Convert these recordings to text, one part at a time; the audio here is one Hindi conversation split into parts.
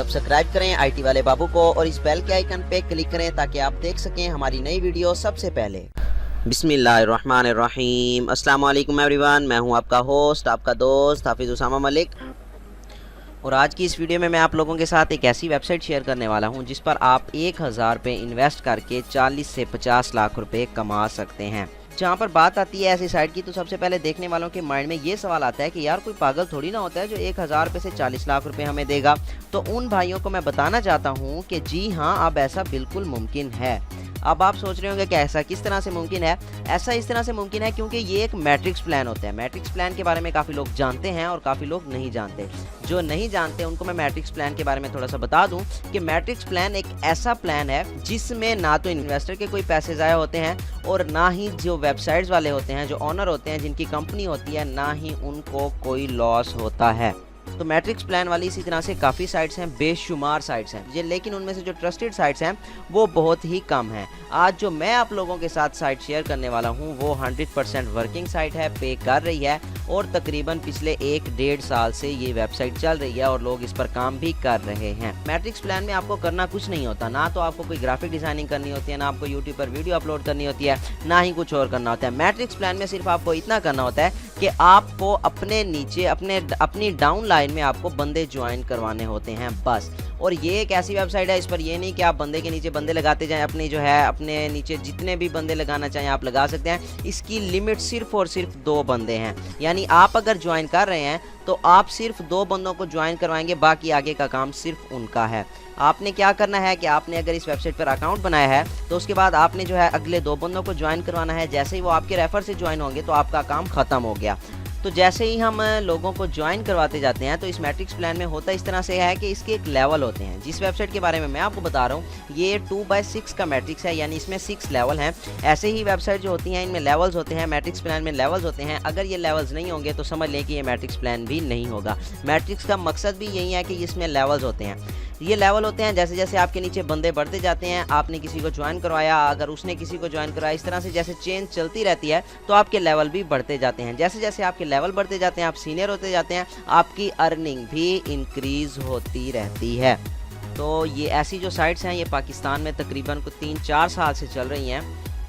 सब्सक्राइब करें आईटी वाले बाबू को और इस बेल के आइकन पे क्लिक करें ताकि आप देख सकें हमारी नई वीडियो सबसे पहले। बिस्मिल्लाहिर्रहमानिर्रहीम। अस्सलाम वालेकुम एवरीवन, मैं हूं आपका होस्ट, आपका दोस्त हाफिज़ उसामा मलिक। और आज की इस वीडियो में मैं आप लोगों के साथ एक ऐसी वेबसाइट शेयर करने वाला हूं जिस पर आप 1000 रुपये इन्वेस्ट करके 40 से 50 लाख रुपए कमा सकते हैं। जहाँ पर बात आती है ऐसी साइट की, तो सबसे पहले देखने वालों के माइंड में ये सवाल आता है कि यार कोई पागल थोड़ी ना होता है जो 1000 रुपये से 40 लाख रुपए हमें देगा। तो उन भाइयों को मैं बताना चाहता हूँ कि जी हाँ, अब ऐसा बिल्कुल मुमकिन है। अब आप सोच रहे होंगे कि ऐसा किस तरह से मुमकिन है। ऐसा इस तरह से मुमकिन है क्योंकि ये एक मैट्रिक्स प्लान होता है। मैट्रिक्स प्लान के बारे में काफ़ी लोग जानते हैं और काफ़ी लोग नहीं जानते। जो नहीं जानते उनको मैं मैट्रिक्स प्लान के बारे में थोड़ा सा बता दूं कि मैट्रिक्स प्लान एक ऐसा प्लान है जिसमें ना तो इन्वेस्टर के कोई पैसे ज़ाया होते हैं और ना ही जो वेबसाइट्स वाले होते हैं, जो ऑनर होते हैं, जिनकी कंपनी होती है, ना ही उनको कोई लॉस होता है। तो मैट्रिक्स प्लान वाली इसी तरह से काफ़ी साइट्स हैं, बेशुमार साइट्स हैं ये, लेकिन उनमें से जो ट्रस्टेड साइट्स हैं वो बहुत ही कम हैं। आज जो मैं आप लोगों के साथ साइट शेयर करने वाला हूं वो 100% वर्किंग साइट है, पे कर रही है और तकरीबन पिछले 1-1.5 साल से ये वेबसाइट चल रही है और लोग इस पर काम भी कर रहे हैं। मैट्रिक्स प्लान में आपको करना कुछ नहीं होता, ना तो आपको कोई ग्राफिक डिजाइनिंग करनी होती है, ना आपको यूट्यूब पर वीडियो अपलोड करनी होती है, ना ही कुछ और करना होता है। मैट्रिक्स प्लान में सिर्फ आपको इतना करना होता है कि आपको अपने नीचे अपनी डाउन लाइन में आपको बंदे ज्वाइन करवाने होते हैं बस। और ये एक ऐसी वेबसाइट है, इस पर ये नहीं कि आप बंदे के नीचे बंदे लगाते जाएं, अपने नीचे जितने भी बंदे लगाना चाहें आप लगा सकते हैं। इसकी लिमिट सिर्फ और सिर्फ 2 बंदे हैं। यानी आप अगर ज्वाइन कर रहे हैं तो आप सिर्फ 2 बंदों को ज्वाइन करवाएंगे, बाकी आगे का काम सिर्फ उनका है। आपने क्या करना है कि आपने अगर इस वेबसाइट पर अकाउंट बनाया है तो उसके बाद आपने जो है अगले 2 बंदों को ज्वाइन करवाना है। जैसे ही वो आपके रेफर से ज्वाइन होंगे तो आपका काम खत्म हो गया। तो जैसे ही हम लोगों को ज्वाइन करवाते जाते हैं तो इस मैट्रिक्स प्लान में होता इस तरह से है कि इसके एक लेवल होते हैं। जिस वेबसाइट के बारे में मैं आपको बता रहा हूँ ये 2/6 का मैट्रिक्स है, यानी इसमें 6 लेवल हैं। ऐसे ही वेबसाइट जो होती हैं इनमें लेवल्स होते हैं, मैट्रिक्स प्लान में लेवल्स होते हैं। अगर ये लेवल्स नहीं होंगे तो समझ लें कि ये मैट्रिक्स प्लान भी नहीं होगा। मैट्रिक्स का मकसद भी यही है कि इसमें लेवल्स होते हैं। ये लेवल होते हैं जैसे जैसे आपके नीचे बंदे बढ़ते जाते हैं, आपने किसी को ज्वाइन करवाया, अगर उसने किसी को ज्वाइन करवाया, इस तरह से जैसे चेन चलती रहती है तो आपके लेवल भी बढ़ते जाते हैं। जैसे जैसे आपके लेवल बढ़ते जाते हैं, आप सीनियर होते जाते हैं, आपकी अर्निंग भी इंक्रीज होती रहती है। तो ये ऐसी जो साइट्स हैं ये पाकिस्तान में तकरीबन 3-4 साल से चल रही हैं।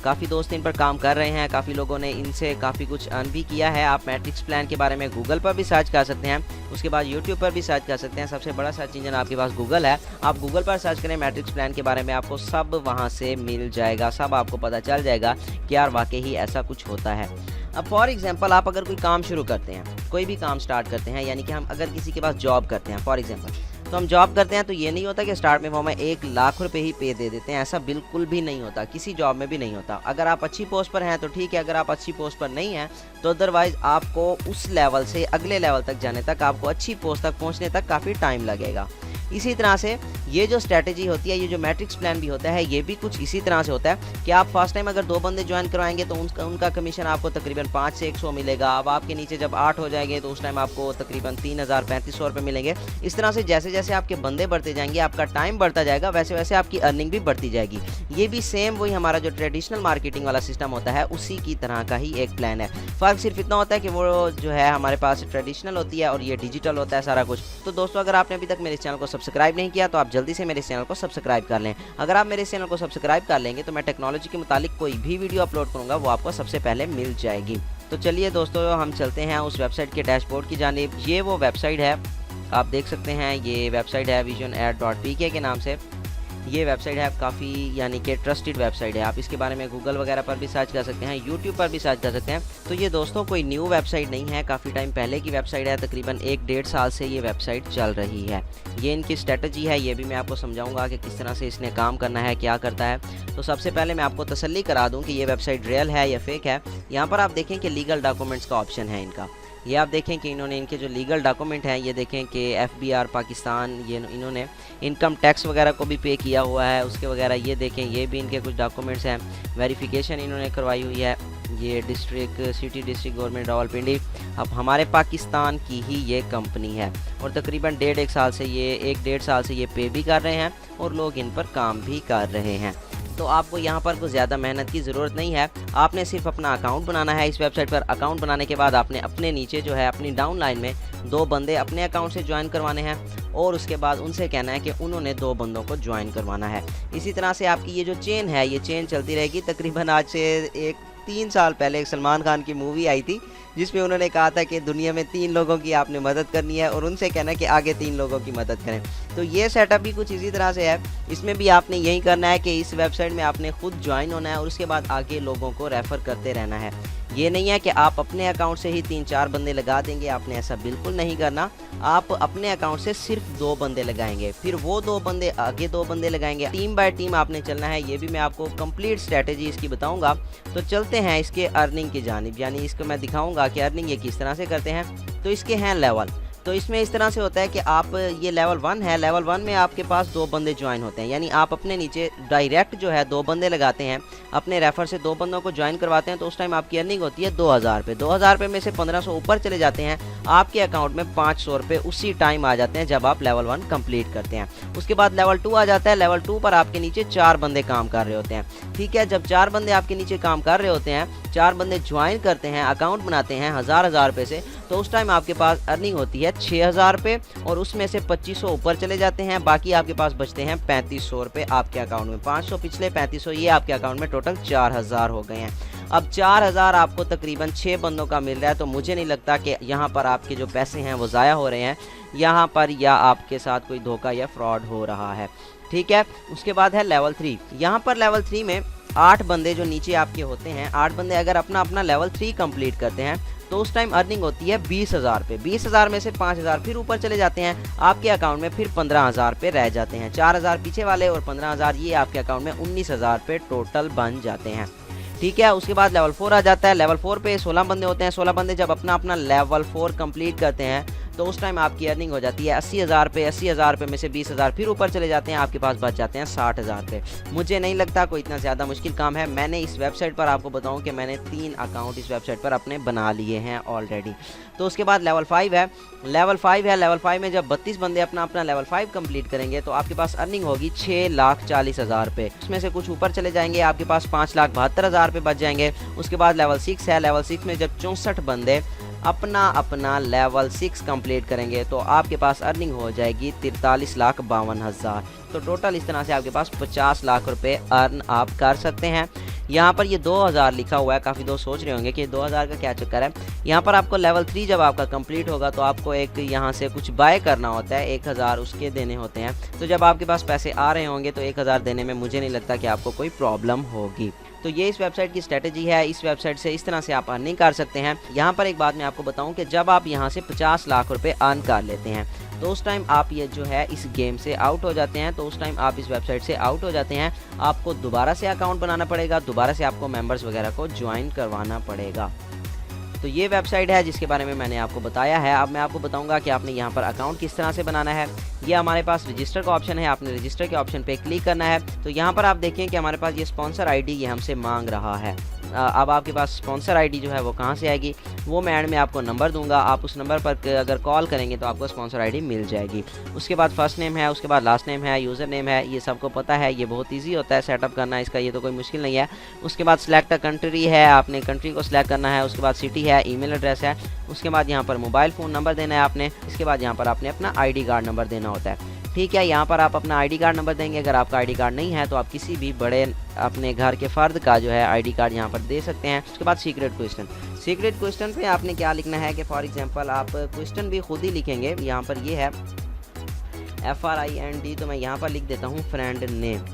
काफ़ी दोस्त इन पर काम कर रहे हैं, काफ़ी लोगों ने इनसे काफ़ी कुछ अर्न भी किया है। आप मैट्रिक्स प्लान के बारे में गूगल पर भी सर्च कर सकते हैं, उसके बाद यूट्यूब पर भी सर्च कर सकते हैं। सबसे बड़ा सर्च इंजन आपके पास गूगल है, आप गूगल पर सर्च करें मैट्रिक्स प्लान के बारे में, आपको सब वहाँ से मिल जाएगा, सब आपको पता चल जाएगा कि यार वाकई ही ऐसा कुछ होता है। अब फॉर एग्जांपल आप अगर कोई काम शुरू करते हैं, कोई भी काम स्टार्ट करते हैं, यानी कि हम अगर किसी के पास जॉब करते हैं फॉर एग्जांपल, तो हम जॉब करते हैं तो ये नहीं होता कि स्टार्ट में वो हमें 1 लाख रुपए ही पे दे देते हैं। ऐसा बिल्कुल भी नहीं होता, किसी जॉब में भी नहीं होता। अगर आप अच्छी पोस्ट पर हैं तो ठीक है, अगर आप अच्छी पोस्ट पर नहीं हैं तो अदरवाइज़ आपको उस लेवल से अगले लेवल तक जाने तक, आपको अच्छी पोस्ट तक पहुंचने तक काफ़ी टाइम लगेगा। इसी तरह से ये जो स्ट्रैटेजी होती है, ये जो मैट्रिक्स प्लान भी होता है, ये भी कुछ इसी तरह से होता है कि आप फर्स्ट टाइम अगर 2 बंदे ज्वाइन करवाएंगे तो उनका कमीशन आपको तकरीबन 5 से 100 मिलेगा। अब आपके नीचे जब 8 हो जाएंगे तो उस टाइम आपको तकरीबन 3000-3500 रुपये मिलेंगे। इस तरह से जैसे जैसे आपके बंदे बढ़ते जाएंगे, आपका टाइम बढ़ता जाएगा, वैसे वैसे आपकी अर्निंग भी बढ़ती जाएगी। ये भी सेम वही हमारा जो ट्रेडिशनल मार्केटिंग वाला सिस्टम होता है उसी की तरह का ही एक प्लान है। फ़र्क सिर्फ इतना होता है कि वो जो है हमारे पास ट्रेडिशनल होती है और ये डिजिटल होता है सारा कुछ। तो दोस्तों, अगर आपने अभी तक मेरे चैनल को सब्सक्राइब नहीं किया तो आप जल्दी से मेरे चैनल को सब्सक्राइब कर लें। अगर आप मेरे चैनल को सब्सक्राइब कर लेंगे तो मैं टेक्नोलॉजी के मुतालिक कोई भी वीडियो अपलोड करूंगा वो आपको सबसे पहले मिल जाएगी। तो चलिए दोस्तों, हम चलते हैं उस वेबसाइट के डैशबोर्ड की जानिब। ये वो वेबसाइट है, आप देख सकते हैं, ये वेबसाइट है visionair.pk के नाम से। ये वेबसाइट है काफ़ी यानी कि ट्रस्टेड वेबसाइट है। आप इसके बारे में गूगल वगैरह पर भी सर्च कर सकते हैं, यूट्यूब पर भी सर्च कर सकते हैं। तो ये दोस्तों कोई न्यू वेबसाइट नहीं है, काफ़ी टाइम पहले की वेबसाइट है, तकरीबन 1-1.5 साल से ये वेबसाइट चल रही है। ये इनकी स्ट्रेटजी है, ये भी मैं आपको समझाऊंगा कि किस तरह से इसने काम करना है, क्या करता है। तो सबसे पहले मैं आपको तसल्ली करा दूँ कि ये वेबसाइट रियल है या फेक है। यहाँ पर आप देखें कि लीगल डॉक्यूमेंट्स का ऑप्शन है इनका। ये आप देखें कि इन्होंने इनके जो लीगल डॉक्यूमेंट हैं, ये देखें कि FBR पाकिस्तान, ये इन्होंने इनकम टैक्स वगैरह को भी पे किया हुआ है उसके वगैरह। ये देखें, ये भी इनके कुछ डॉक्यूमेंट्स हैं। वेरिफिकेशन इन्होंने करवाई हुई है। ये सिटी डिस्ट्रिक्ट गवर्नमेंट रावलपिंडी, अब हमारे पाकिस्तान की ही ये कंपनी है और तकरीबन 1.5 साल से ये पे भी कर रहे हैं और लोग इन पर काम भी कर रहे हैं। तो आपको यहाँ पर कुछ ज़्यादा मेहनत की ज़रूरत नहीं है। आपने सिर्फ अपना अकाउंट बनाना है इस वेबसाइट पर। अकाउंट बनाने के बाद आपने अपने नीचे जो है अपनी डाउन लाइन में 2 बंदे अपने अकाउंट से ज्वाइन करवाने हैं और उसके बाद उनसे कहना है कि उन्होंने 2 बंदों को ज्वाइन करवाना है। इसी तरह से आपकी ये जो चेन है ये चेन चलती रहेगी। तकरीबन आज से 3 साल पहले एक सलमान खान की मूवी आई थी जिसमें उन्होंने कहा था कि दुनिया में 3 लोगों की आपने मदद करनी है और उनसे कहना है कि आगे 3 लोगों की मदद करें। तो ये सेटअप भी कुछ इसी तरह से है। इसमें भी आपने यही करना है कि इस वेबसाइट में आपने खुद ज्वाइन होना है और उसके बाद आगे लोगों को रेफ़र करते रहना है। ये नहीं है कि आप अपने अकाउंट से ही 3-4 बंदे लगा देंगे, आपने ऐसा बिल्कुल नहीं करना। आप अपने अकाउंट से सिर्फ 2 बंदे लगाएंगे, फिर वो 2 बंदे आगे 2 बंदे लगाएंगे। टीम बाय टीम आपने चलना है। ये भी मैं आपको कंप्लीट स्ट्रेटेजी इसकी बताऊंगा। तो चलते हैं इसके अर्निंग की जानिब, यानी इसको मैं दिखाऊंगा कि अर्निंग ये किस तरह से करते हैं। तो इसके हैं लेवल। तो इसमें इस तरह से होता है कि आप ये लेवल 1 है। लेवल 1 में आपके पास 2 बंदे ज्वाइन होते हैं, यानी आप अपने नीचे डायरेक्ट जो है 2 बंदे लगाते हैं, अपने रेफर से 2 बंदों को ज्वाइन करवाते हैं। तो उस टाइम आपकी अर्निंग होती है 2000 रुपये। 2000 रुपये में से 1500 ऊपर चले जाते हैं, आपके अकाउंट में 500 रुपये उसी टाइम आ जाते हैं जब आप लेवल 1 कंप्लीट करते हैं। उसके बाद लेवल 2 आ जाता है। लेवल 2 पर आपके नीचे 4 बंदे काम कर रहे होते हैं। ठीक है, जब 4 बंदे आपके नीचे काम कर रहे होते हैं, 4 बंदे ज्वाइन करते हैं, अकाउंट बनाते हैं 1000 रुपये से, तो उस टाइम आपके पास अर्निंग होती है 6000 रुपये और उसमें से 2500 ऊपर चले जाते हैं। बाकी आपके पास बचते हैं 3500 रुपये आपके अकाउंट में। 500 पिछले, 3500 ये आपके अकाउंट में, टोटल 4000 हो गए हैं। अब 4000 आपको तकरीबन 6 बंदों का मिल रहा है। तो मुझे नहीं लगता कि यहाँ पर आपके जो पैसे हैं वो ज़ाया हो रहे हैं यहाँ पर, या आपके साथ कोई धोखा या फ्रॉड हो रहा है। ठीक है, उसके बाद है लेवल 3। यहाँ पर लेवल 3 में 8 बंदे जो नीचे आपके होते हैं, 8 बंदे अगर अपना अपना लेवल 3 कंप्लीट करते हैं तो उस टाइम अर्निंग होती है 20,000 रुपये। 20,000 में से 5,000 फिर ऊपर चले जाते हैं, आपके अकाउंट में फिर 15,000 रुपये रह जाते हैं। 4,000 पीछे वाले और 15,000 ये आपके अकाउंट में 19,000 रुपये टोटल बन जाते हैं। ठीक है, उसके बाद लेवल 4 आ जाता है। लेवल 4 पे 16 बंदे होते हैं। 16 बंदे जब अपना अपना लेवल 4 कंप्लीट करते हैं तो उस टाइम आपकी अर्निंग हो जाती है 80,000 रुपये। 80,000 रुपये में से 20,000 फिर ऊपर चले जाते हैं, आपके पास बच जाते हैं 60,000 रुपये। मुझे नहीं लगता कोई इतना ज़्यादा मुश्किल काम है। मैंने इस वेबसाइट पर आपको बताऊं कि मैंने 3 अकाउंट इस वेबसाइट पर अपने बना लिए हैं ऑलरेडी। तो उसके बाद लेवल 5 है। लेवल 5 में जब 32 बंदे अपना अपना लेवल 5 कंप्लीट करेंगे तो आपके पास अर्निंग होगी 6,40,000 रुपये। उसमें से कुछ ऊपर चले जाएंगे, आपके पास 5,72,000 रुपये बच जाएंगे। उसके बाद लेवल 6 है। लेवल 6 में जब 64 बंदे अपना अपना लेवल 6 कंप्लीट करेंगे तो आपके पास अर्निंग हो जाएगी 43,52,000। तो टोटल इस तरह से आपके पास 50 लाख रुपए अर्न आप कर सकते हैं। यहाँ पर ये 2000 लिखा हुआ है। काफ़ी दोस्त सोच रहे होंगे कि 2000 का क्या चक्कर है। यहाँ पर आपको लेवल 3 जब आपका कंप्लीट होगा तो आपको एक यहाँ से कुछ बाय करना होता है, 1000 उसके देने होते हैं। तो जब आपके पास पैसे आ रहे होंगे तो 1000 देने में मुझे नहीं लगता कि आपको कोई प्रॉब्लम होगी। तो ये इस वेबसाइट की स्ट्रेटजी है। इस वेबसाइट से इस तरह से आप अर्निंग कर सकते हैं। यहाँ पर एक बात मैं आपको बताऊँ कि जब आप यहाँ से 50 लाख रुपए अर्न कर लेते हैं तो उस टाइम आप ये जो है इस गेम से आउट हो जाते हैं। तो उस टाइम आप इस वेबसाइट से आउट हो जाते हैं, आपको दोबारा से अकाउंट बनाना पड़ेगा, दोबारा से आपको मेंबर्स वगैरह को ज्वाइन करवाना पड़ेगा। तो ये वेबसाइट है जिसके बारे में मैंने आपको बताया है। अब मैं आपको बताऊंगा कि आपने यहाँ पर अकाउंट किस तरह से बनाना है। ये हमारे पास रजिस्टर का ऑप्शन है, आपने रजिस्टर के ऑप्शन पे क्लिक करना है। तो यहाँ पर आप देखें कि हमारे पास ये स्पॉन्सर आईडी ये हमसे मांग रहा है। अब आपके पास स्पॉन्सर आईडी जो है वो कहाँ से आएगी, वो मैं एंड में आपको नंबर दूंगा। आप उस नंबर पर अगर कॉल करेंगे तो आपको स्पॉन्सर आईडी मिल जाएगी। उसके बाद फर्स्ट नेम है, उसके बाद लास्ट नेम है, यूज़र नेम है, ये सबको पता है। ये बहुत ईजी होता है सेटअप करना इसका, ये तो कोई मुश्किल नहीं है। उसके बाद सिलेक्ट कंट्री है, आपने कंट्री को सिलेक्ट करना है। उसके बाद सिटी है, ईमेल एड्रेस है। उसके बाद यहाँ पर मोबाइल फ़ोन नंबर देना है आपने। इसके बाद यहाँ पर आपने अपना ID कार्ड नंबर देना होता है। ठीक है, यहाँ पर आप अपना ID कार्ड नंबर देंगे। अगर आपका ID कार्ड नहीं है तो आप किसी भी बड़े अपने घर के फ़र्द का जो है ID कार्ड यहाँ पर दे सकते हैं। उसके बाद सीक्रेट क्वेश्चन पे आपने क्या लिखना है कि फॉर एग्जांपल आप क्वेश्चन भी खुद ही लिखेंगे। यहाँ पर ये है FRIND, तो मैं यहाँ पर लिख देता हूँ फ्रेंड नेम।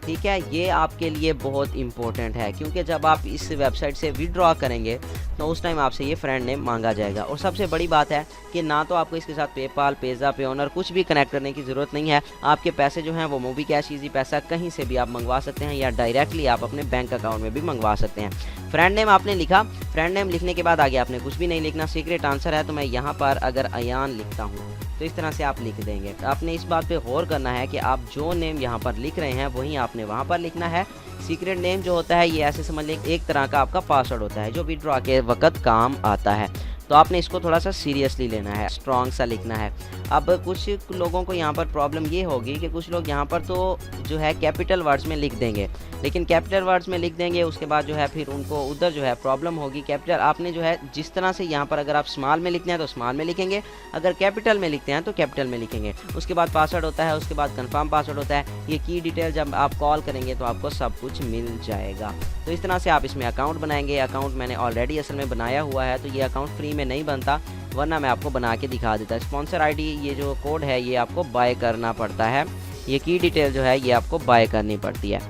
ठीक है, ये आपके लिए बहुत इंपॉर्टेंट है क्योंकि जब आप इस वेबसाइट से विड्रॉ करेंगे तो उस टाइम आपसे ये फ्रेंड नेम मांगा जाएगा। और सबसे बड़ी बात है कि ना तो आपको इसके साथ पेपाल, पेज़ा, पेओनर कुछ भी कनेक्ट करने की ज़रूरत नहीं है। आपके पैसे जो हैं वो मूवी कैश, ईजी पैसा कहीं से भी आप मंगवा सकते हैं या डायरेक्टली आप अपने बैंक अकाउंट में भी मंगवा सकते हैं। फ्रेंड नेम आपने लिखा। फ्रेंड नेम लिखने के बाद आगे आपने कुछ भी नहीं लिखना। सीक्रेट आंसर है तो मैं यहाँ पर अगर अयान लिखता हूँ तो इस तरह से आप लिख देंगे। तो आपने इस बात पे गौर करना है कि आप जो नेम यहाँ पर लिख रहे हैं वही आपने वहाँ पर लिखना है। सीक्रेट नेम जो होता है ये ऐसे समझ लें एक तरह का आपका पासवर्ड होता है जो विड्रॉ के वक्त काम आता है। तो आपने इसको थोड़ा सा सीरियसली लेना है, स्ट्रॉन्ग सा लिखना है। अब कुछ लोगों को यहाँ पर प्रॉब्लम ये होगी कि कुछ लोग यहाँ पर तो जो है कैपिटल वर्ड्स में लिख देंगे, लेकिन कैपिटल वर्ड्स में लिख देंगे उसके बाद जो है फिर उनको उधर जो है प्रॉब्लम होगी। कैपिटल आपने जो है जिस तरह से यहाँ पर अगर आप स्मॉल में लिखते हैं तो स्मॉल में लिखेंगे, अगर कैपिटल में लिखते हैं तो कैपिटल में लिखेंगे। उसके बाद पासवर्ड होता है, उसके बाद कंफर्म पासवर्ड होता है। ये की डिटेल जब आप कॉल करेंगे तो आपको सब कुछ मिल जाएगा। तो इस तरह से आप इसमें अकाउंट बनाएंगे। अकाउंट मैंने ऑलरेडी असल में बनाया हुआ है, तो ये अकाउंट फ्री में नहीं बनता, वरना मैं आपको बना के दिखा देता। स्पॉन्सर आईडी ये जो कोड है ये आपको बाय करना पड़ता है, ये की डिटेल जो है ये आपको बाय करनी पड़ती है।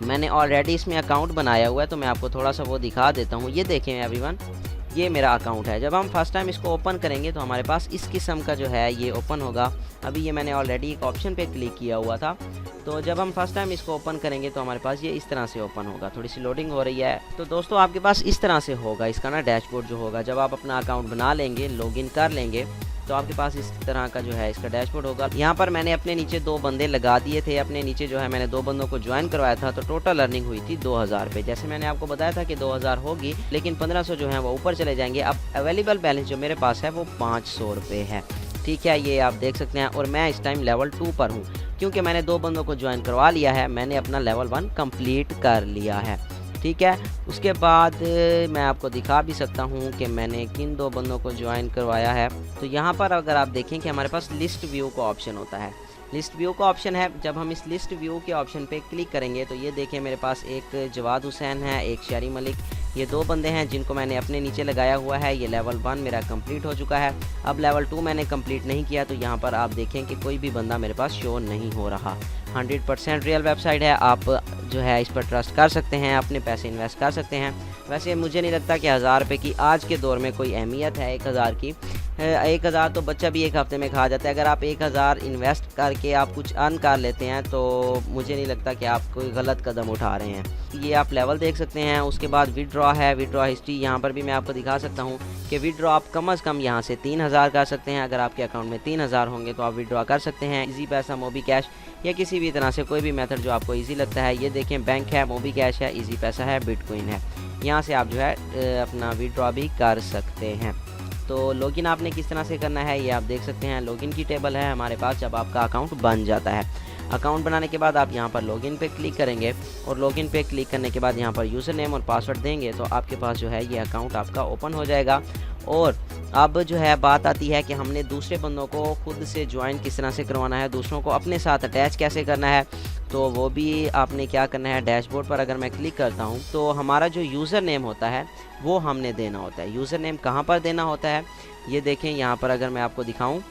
मैंने ऑलरेडी इसमें अकाउंट बनाया हुआ है, तो मैं आपको थोड़ा सा वो दिखा देता हूँ। ये देखें एवरीवन, ये मेरा अकाउंट है। जब हम फर्स्ट टाइम इसको ओपन करेंगे तो हमारे पास इस किस्म का जो है ये ओपन होगा। अभी ये मैंने ऑलरेडी एक ऑप्शन पे क्लिक किया हुआ था, तो जब हम फर्स्ट टाइम इसको ओपन करेंगे तो हमारे पास ये इस तरह से ओपन होगा। थोड़ी सी लोडिंग हो रही है। तो दोस्तों आपके पास इस तरह से होगा इसका ना डैशबोर्ड जो होगा। जब आप अपना अकाउंट बना लेंगे, लॉगिन कर लेंगे, तो आपके पास इस तरह का जो है इसका डैशबोर्ड होगा। यहाँ पर मैंने अपने नीचे 2 बंदे लगा दिए थे। अपने नीचे जो है मैंने 2 बंदों को ज्वाइन करवाया था, तो टोटल अर्निंग हुई थी 2000 रुपये। जैसे मैंने आपको बताया था कि 2000 होगी, लेकिन 1500 जो है वो ऊपर चले जाएंगे। अब अवेलेबल बैलेंस जो मेरे पास है वो 500 रुपये है। ठीक है, ये आप देख सकते हैं। और मैं इस टाइम लेवल 2 पर हूँ, क्योंकि मैंने 2 बंदों को ज्वाइन करवा लिया है। मैंने अपना लेवल 1 कंप्लीट कर लिया है। ठीक है, उसके बाद मैं आपको दिखा भी सकता हूँ कि मैंने किन 2 बंदों को ज्वाइन करवाया है। तो यहाँ पर अगर आप देखें कि हमारे पास लिस्ट व्यू का ऑप्शन होता है। लिस्ट व्यू का ऑप्शन है, जब हम इस लिस्ट व्यू के ऑप्शन पे क्लिक करेंगे तो ये देखें मेरे पास एक जवाद हुसैन है, एक शरी मलिक, ये 2 बंदे हैं जिनको मैंने अपने नीचे लगाया हुआ है। ये लेवल 1 मेरा कंप्लीट हो चुका है। अब लेवल 2 मैंने कंप्लीट नहीं किया, तो यहाँ पर आप देखें कि कोई भी बंदा मेरे पास शो नहीं हो रहा। 100% रियल वेबसाइट है, आप जो है इस पर ट्रस्ट कर सकते हैं, अपने पैसे इन्वेस्ट कर सकते हैं। वैसे मुझे नहीं लगता कि 1000 रुपये की आज के दौर में कोई अहमियत है। 1000 की 1000 तो बच्चा भी एक हफ्ते में खा जाता है। अगर आप 1000 इन्वेस्ट करके आप कुछ अर्न कर लेते हैं तो मुझे नहीं लगता कि आप कोई गलत कदम उठा रहे हैं। ये आप लेवल देख सकते हैं। उसके बाद विड्रॉ है, विड्रॉ हिस्ट्री यहाँ पर भी मैं आपको दिखा सकता हूँ कि विड्रॉ आप कम से कम यहाँ से 3000 कर सकते हैं। अगर आपके अकाउंट में 3000 होंगे तो आप विड्रॉ कर सकते हैं। इजी पैसा, मोबी कैश या किसी भी तरह से कोई भी मेथड जो आपको इजी लगता है। ये देखें, बैंक है, मोबी कैश है, इजी पैसा है, बिटकॉइन है। यहाँ से आप जो है अपना विड्रॉ भी कर सकते हैं। तो लॉगिन आपने किस तरह से करना है ये आप देख सकते हैं। लॉगिन की टेबल है हमारे पास जब आपका अकाउंट बन जाता है। अकाउंट बनाने के बाद आप यहाँ पर लॉगिन पे क्लिक करेंगे और लॉगिन पे क्लिक करने के बाद यहाँ पर यूज़र नेम और पासवर्ड देंगे तो आपके पास जो है ये अकाउंट आपका ओपन हो जाएगा। और अब जो है बात आती है कि हमने दूसरे बंदों को खुद से ज्वाइन किस तरह से करवाना है, दूसरों को अपने साथ अटैच कैसे करना है। तो वो भी आपने क्या करना है, डैशबोर्ड पर अगर मैं क्लिक करता हूँ तो हमारा जो यूज़र नेम होता है वो हमने देना होता है। यूज़र नेम कहाँ पर देना होता है ये देखें, यहाँ पर अगर मैं आपको दिखाऊँ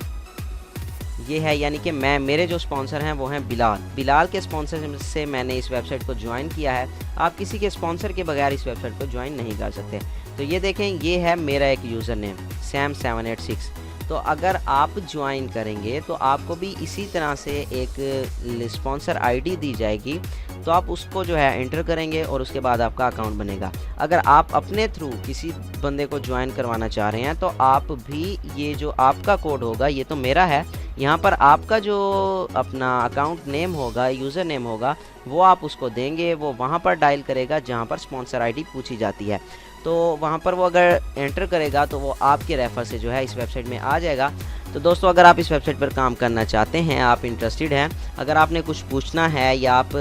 ये है, यानी कि मेरे जो स्पॉन्सर हैं वो हैं बिलाल के स्पॉन्सर से मैंने इस वेबसाइट को ज्वाइन किया है। आप किसी के स्पॉन्सर के बगैर इस वेबसाइट को ज्वाइन नहीं कर सकते। तो ये देखें, ये है मेरा एक यूज़र नेम sam786। तो अगर आप ज्वाइन करेंगे तो आपको भी इसी तरह से एक स्पॉन्सर आईडी दी जाएगी, तो आप उसको जो है एंटर करेंगे और उसके बाद आपका अकाउंट बनेगा। अगर आप अपने थ्रू किसी बंदे को ज्वाइन करवाना चाह रहे हैं तो आप भी ये जो आपका कोड होगा, ये तो मेरा है, यहाँ पर आपका जो अपना अकाउंट नेम होगा, यूज़र नेम होगा, वो आप उसको देंगे। वो वहाँ पर डायल करेगा जहाँ पर स्पॉन्सर आईडी पूछी जाती है। तो वहाँ पर वो अगर एंटर करेगा तो वो आपके रेफर से जो है इस वेबसाइट में आ जाएगा। तो दोस्तों अगर आप इस वेबसाइट पर काम करना चाहते हैं, आप इंटरेस्टेड हैं, अगर आपने कुछ पूछना है या आप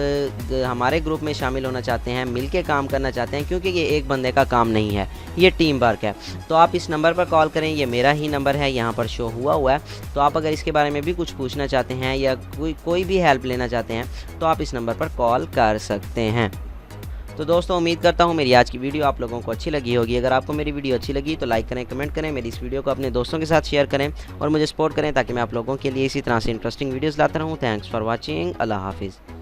हमारे ग्रुप में शामिल होना चाहते हैं, मिलके काम करना चाहते हैं, क्योंकि ये एक बंदे का काम नहीं है, ये टीम वर्क है, तो आप इस नंबर पर कॉल करें। ये मेरा ही नंबर है, यहाँ पर शो हुआ है। तो आप अगर इसके बारे में भी कुछ पूछना चाहते हैं या कोई भी हेल्प लेना चाहते हैं तो आप इस नंबर पर कॉल कर सकते हैं। तो दोस्तों उम्मीद करता हूँ मेरी आज की वीडियो आप लोगों को अच्छी लगी होगी। अगर आपको मेरी वीडियो अच्छी लगी तो लाइक करें, कमेंट करें, मेरी इस वीडियो को अपने दोस्तों के साथ शेयर करें और मुझे सपोर्ट करें ताकि मैं आप लोगों के लिए इसी तरह से इंटरेस्टिंग वीडियोस लाता रहूँ। Thanks for watching. अल्लाह हाफिज़।